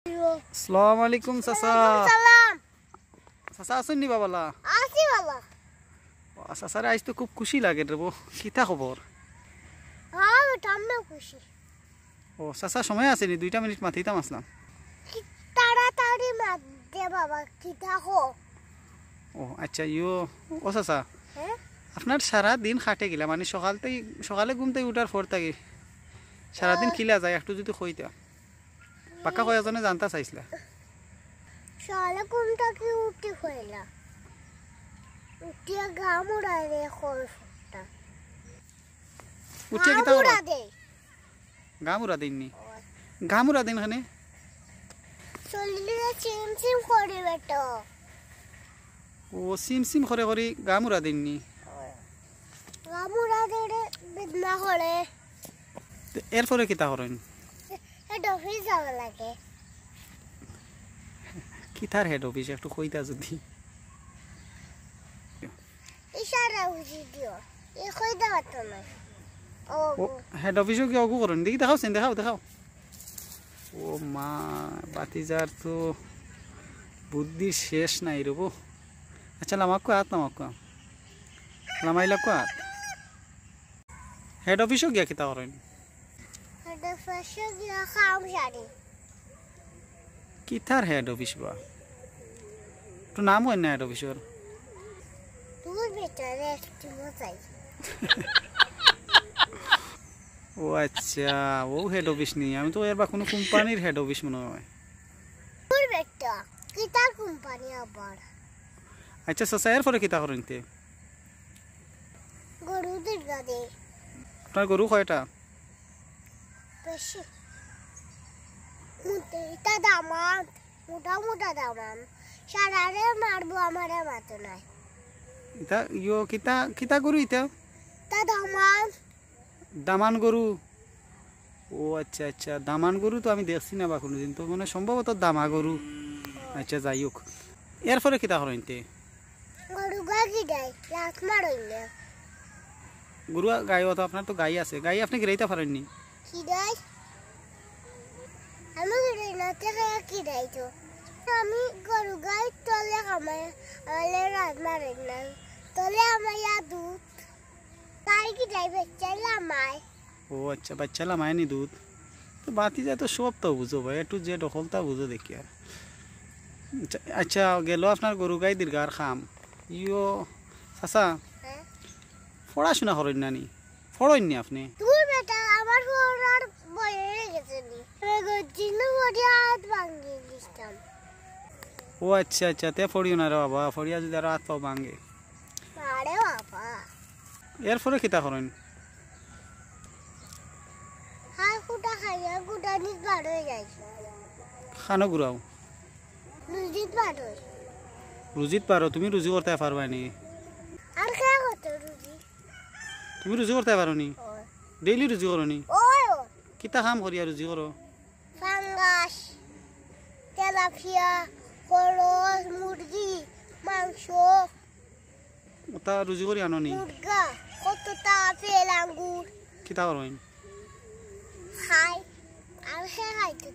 আসসালামু আলাইকুম চাচা। চাচা আছেন নি বাবালা? আছি বাবা। চাচারে আজ তো খুব খুশি লাগে রে, কিতা খবর? হ্যাঁ আমি খুশি। ও চাচা সময় আছে নি? 2 মিনিট মাতিতাম আসলাম। তাড়াতাড়ি মাত দে বাবা, কিতা হো? ও আচ্ছা ইয়ো। ও চাচা, হ্যাঁ আপনার সারা দিন খাটে গেলা, মানে সকালে ঘুম থেকে উঠার পর থাকি সারাদিন খিলা যায়, একটু যদি কইতা পাক্কা কয়েকজনে জানতা চাইছিলা। সকালে ঘুমটা কি উঠি হইলা, উঠিয়া ঘাম উড়াই রে খরটা উঠিয়া কিতা উড়া দে। গাম উড়া দিননি? গাম উড়া দিন খানে চলিলে চিম করে বেটো। ও সিম সিম করে করি গাম উড়া দিননি? ঘাম উড়া দে রে বেদনা করে। এরপরে কিতা করেন? হেড অফিস যাওয়া লাগে। কিতার হেড অফিস একটু কইতা যদি। ইশারা বুঝি দিও, এ কই দেওয়া তো না। ও হেড অফিসও কি অগু করেন? দেখি দেখাওছেন, দেখাও। ও মা, বাতিজার তো বুদ্ধি শেষ নাই রবো। আচ্ছা লামাক্কো লামাইলা হাত। হেড অফিসও গিয়া কিতা করেন? হেড অফিসে গিয়া খাম সারি। কিতার হেড অফিস বা? তো নাম হয় না হেড অফিসর? তুই বেটারে একটু মজাই। ও আচ্ছা, ও হেড অফিস নি। আমি তো এর বা কোনো কোম্পানির হেড অফিস মনে হয়। তুই বেটা কিতা কোম্পানি আবার? আচ্ছা চাচা, এরপরে কিতা করেন তে? গরু দিগা দে আপনার গরু কয়টা? বেশি মোটা দামান, মোটা দামান। সারারে মারবো আমারে মাতো নাই। ইতা ইয়ো কিতা গরু ইতা? তা দামান। দামান গরু? ও আচ্ছা আচ্ছা, দামান গরু তো আমি দেখছি না বা কোনোদিন, তো মানে সম্ভবত দামা গরু। আচ্ছা যাই হোক, এরপরে কিতা করেন তে? গরু গা কি দেয় লাত মারইলে। গরু গাই তো আপনার তো গাই আছে, গাই আপনি গিরাইতে পারেননি? কি দেয়? আমি গিরাই না, থেকে কি দেয় তো? আমি গরু গাই তলে কামাই আলে রাত মারেন না, তলে আমায়া দুধ তাই কি দেয় বেচাই লামাই। ও আচ্ছা, বাচ্চা লামায়নি দুধ? তো বাতি যায় তো সব তো বুঝো ভাই, একটু যে দখলটা বুঝো দেখি আর। আচ্ছা গেল আপনার গরু গাই দীর্ঘার খাম ইয়ো। চাচা হ্যাঁ পড়াশোনা করেন না নি? পড়েননি আপনি? তুই বেটা আমার পড়ার বয়ে গেছে নি, গজিনো পড়িয়া হাত ভাঙিয়ে দিতাম। ও আচ্ছা আচ্ছা, তে পড়িও না রে বাবা, পড়িয়া যদি আরো হাত পাও ভাঙে। আরে বাবা, এরপরে কিতা করেন? হ্যাঁ কুটা খাইয়া কুটা নিজ বার হয়ে যায়। খানো ঘুরাও? রুজিত বার হয়। রুজিত পারো? তুমি রুজি করতে পারবা নি? আর কে কত রুজি? তুমি রুজি করতে পারো নি? ডেইলি রুজি করো নি? ওই কিতা কাম করিয়া রুজি করো? ফাঙ্গাস, তেলাপিয়া, খরচ, মুরগি, মাংস, ওটা রুজি করি আনো নি? মুরগা, কতটা আপেল আঙ্গুর কিতা করো? খাই আর সে খাইতে